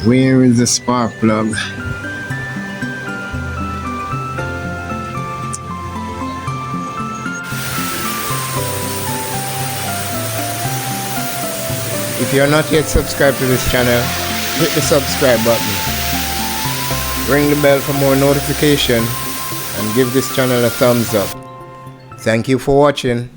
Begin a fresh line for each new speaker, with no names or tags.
Where is the spark plug? If you are not yet subscribed to this channel, hit the subscribe button. Ring the bell for more notification and give this channel a thumbs up. Thank you for watching.